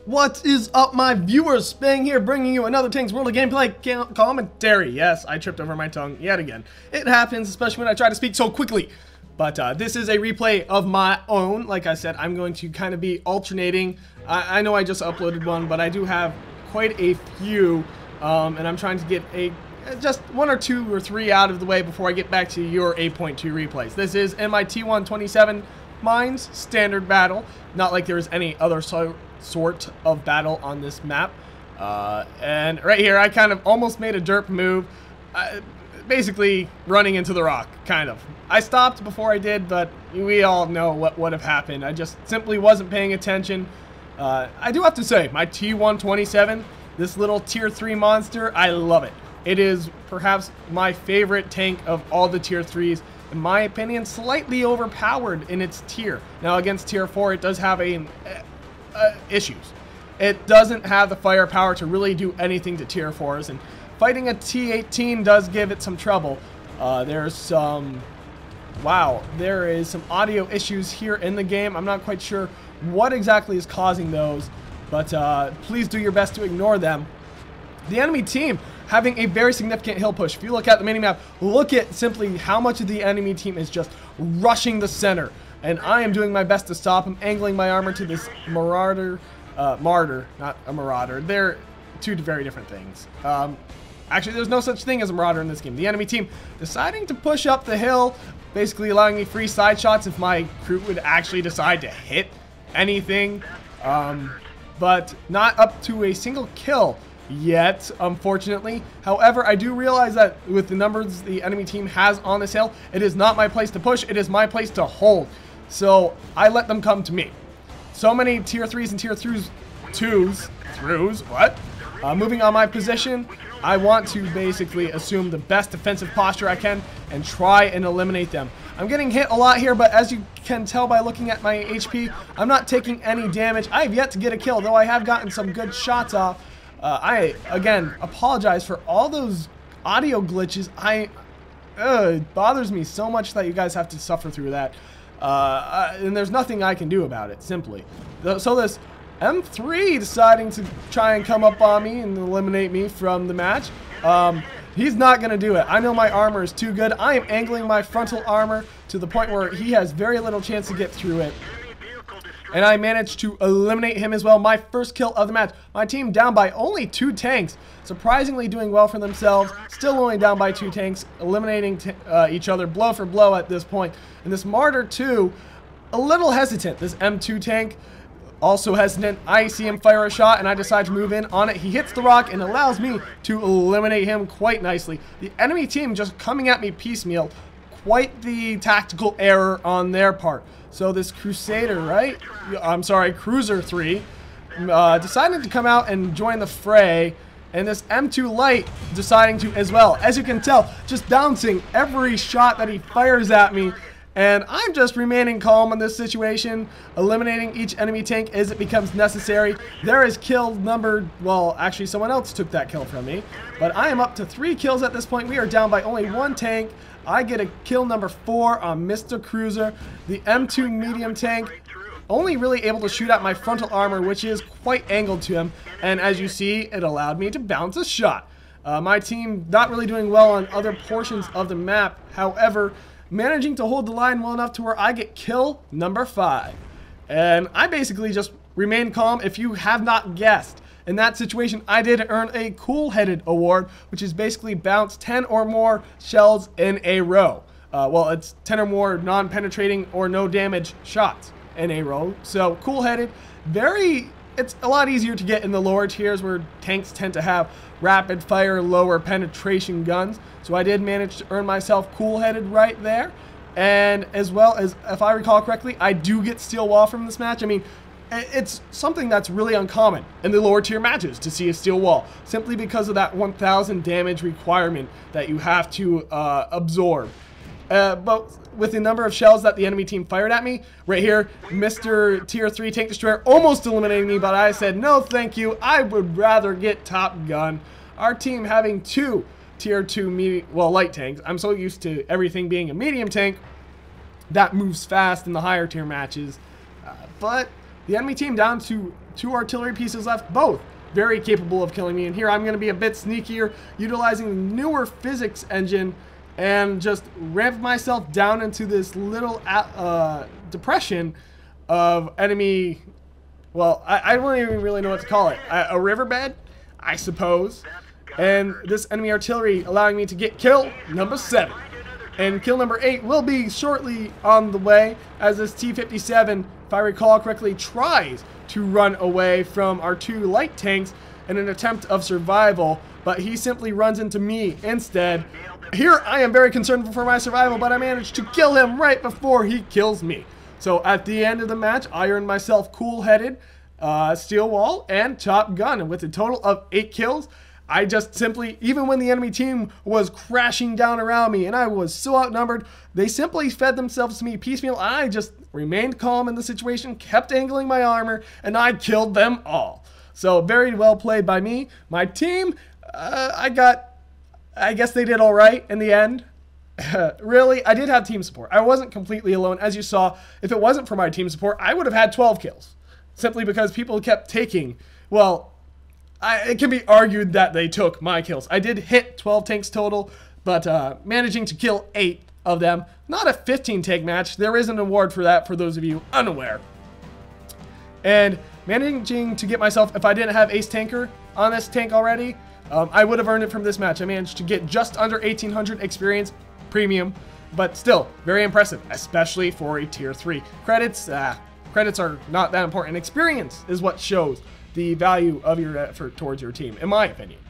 What is up, my viewers? Spang here, bringing you another Tanks World of Gameplay commentary. Yes, I tripped over my tongue yet again. It happens, especially when I try to speak so quickly. But this is a replay of my own. Like I said, I'm going to kind of be alternating. I know I just uploaded one, but I do have quite a few, and I'm trying to get just one or two or three out of the way before I get back to your 8.2 replays. This is in my T-127 Mines standard battle. Not like there's any other sort of battle on this map. And right here, I kind of almost made a derp move, basically running into the rock, kind of. I stopped before I did, but we all know what would have happened. I just simply wasn't paying attention. I do have to say, my T-127, this little tier 3 monster, I love it. It is perhaps my favorite tank of all the tier 3s. In my opinion, slightly overpowered in its tier. Now against tier 4, it does have issues. It doesn't have the firepower to really do anything to tier 4s, and fighting a T-18 does give it some trouble. There's some... Wow, there is some audio issues here in the game. I'm not quite sure what exactly is causing those, but please do your best to ignore them. The enemy team having a very significant hill push. If you look at the minimap, look at simply how much of the enemy team is just rushing the center. And I am doing my best to stop him, angling my armor to this marauder, not a marauder. They're two very different things. Actually, there's no such thing as a marauder in this game. The enemy team deciding to push up the hill, basically allowing me free side shots if my crew would actually decide to hit anything. But not up to a single kill yet, unfortunately. However, I do realize that with the numbers the enemy team has on this hill, it is not my place to push, it is my place to hold. So I let them come to me. So many tier 3s and tier 2s, what? Moving on my position, I want to basically assume the best defensive posture I can and try and eliminate them. I'm getting hit a lot here, but as you can tell by looking at my HP, I'm not taking any damage. I have yet to get a kill, though I have gotten some good shots off. I, again, apologize for all those audio glitches. It bothers me so much that you guys have to suffer through that. And there's nothing I can do about it, simply. So this M3 deciding to try and come up on me and eliminate me from the match. He's not going to do it. I know my armor is too good. I am angling my frontal armor to the point where he has very little chance to get through it. And I managed to eliminate him as well. My first kill of the match. My team down by only 2 tanks. Surprisingly doing well for themselves. Still only down by 2 tanks. Eliminating each other blow for blow at this point. And this Martyr 2, a little hesitant. This M2 tank, also hesitant. I see him fire a shot and I decide to move in on it. He hits the rock and allows me to eliminate him quite nicely. The enemy team just coming at me piecemeal. Quite the tactical error on their part. So this Crusader, right? I'm sorry, Cruiser 3, decided to come out and join the fray. And this M2 Light deciding to as well. As you can tell, just bouncing every shot that he fires at me. And I'm just remaining calm in this situation, eliminating each enemy tank as it becomes necessary. There is kill number, well, actually someone else took that kill from me. But I am up to 3 kills at this point. We are down by only 1 tank. I get a kill number 4 on Mr. Cruiser. The M2 medium tank only really able to shoot at my frontal armor, which is quite angled to him. And as you see, it allowed me to bounce a shot. My team not really doing well on other portions of the map. However, managing to hold the line well enough to where I get kill number 5. And I basically just remain calm. If you have not guessed, in that situation, I did earn a cool-headed award, which is basically bounce 10 or more shells in a row. Well, it's 10 or more non-penetrating or no damage shots in a row. So cool-headed, it's a lot easier to get in the lower tiers where tanks tend to have rapid fire, lower penetration guns. So I did manage to earn myself cool-headed right there. And as well as, if I recall correctly, I do get steel wall from this match. I mean, it's something that's really uncommon in the lower tier matches to see a steel wall, simply because of that 1000 damage requirement that you have to absorb. But with the number of shells that the enemy team fired at me, right here, Mr. Tier 3 Tank Destroyer almost eliminated me, but I said, no thank you, I would rather get Top Gun. Our team having 2 Tier 2 light tanks. I'm so used to everything being a medium tank that moves fast in the higher tier matches. But the enemy team down to 2 artillery pieces left, both very capable of killing me. And here I'm going to be a bit sneakier, utilizing the newer physics engine and just ramp myself down into this little depression of enemy. Well, I don't even really know what to call it. A riverbed, I suppose. And this enemy artillery allowing me to get kill number 7. And kill number 8 will be shortly on the way, as this T-127, if I recall correctly, tries to run away from our 2 light tanks in an attempt of survival, but he simply runs into me instead. Here I am very concerned for my survival, but I managed to kill him right before he kills me. So at the end of the match, I earned myself cool-headed, steel wall, and top gun. And with a total of 8 kills, I just simply, even when the enemy team was crashing down around me and I was so outnumbered, they simply fed themselves to me piecemeal. I just remained calm in the situation, kept angling my armor, and I killed them all. So very well played by me. My team, I guess they did all right in the end. Really, I did have team support. I wasn't completely alone. As you saw, if it wasn't for my team support, I would have had 12 kills. Simply because people kept taking, well, it can be argued that they took my kills. I did hit 12 tanks total, but managing to kill 8 of them. Not a 15 tank match. There is an award for that for those of you unaware. And managing to get myself, if I didn't have ace tanker on this tank already, I would have earned it from this match. I managed to get just under 1800 experience premium, but still very impressive, especially for a tier 3. Credits are not that important. Experience is what shows the value of your effort towards your team, in my opinion.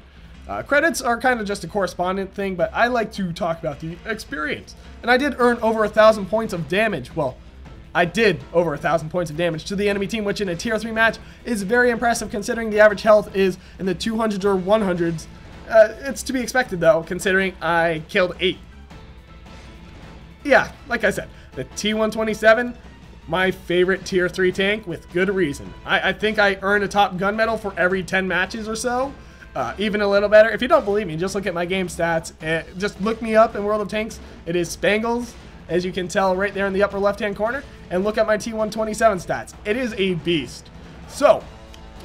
Credits are kind of just a correspondent thing, but I like to talk about the experience. And I did earn over 1,000 points of damage. Well, I did over 1,000 points of damage to the enemy team, which in a tier 3 match is very impressive considering the average health is in the 200s or 100s. It's to be expected though, considering I killed 8. Yeah, like I said, the T-127, my favorite tier 3 tank with good reason. I think I earn a top gun medal for every 10 matches or so. Even a little better. If you don't believe me, just look at my game stats. Just look me up in World of Tanks. It is Spangles, as you can tell right there in the upper left-hand corner. And look at my T-127 stats. It is a beast. So,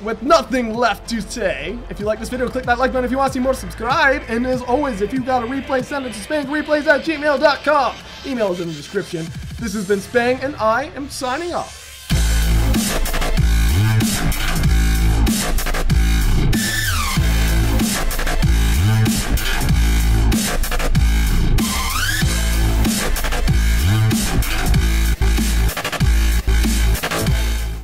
with nothing left to say, if you like this video, click that like button. If you want to see more, subscribe. And as always, if you've got a replay, send it to spanglereplays@gmail.com. Email is in the description. This has been Spang, and I am signing off.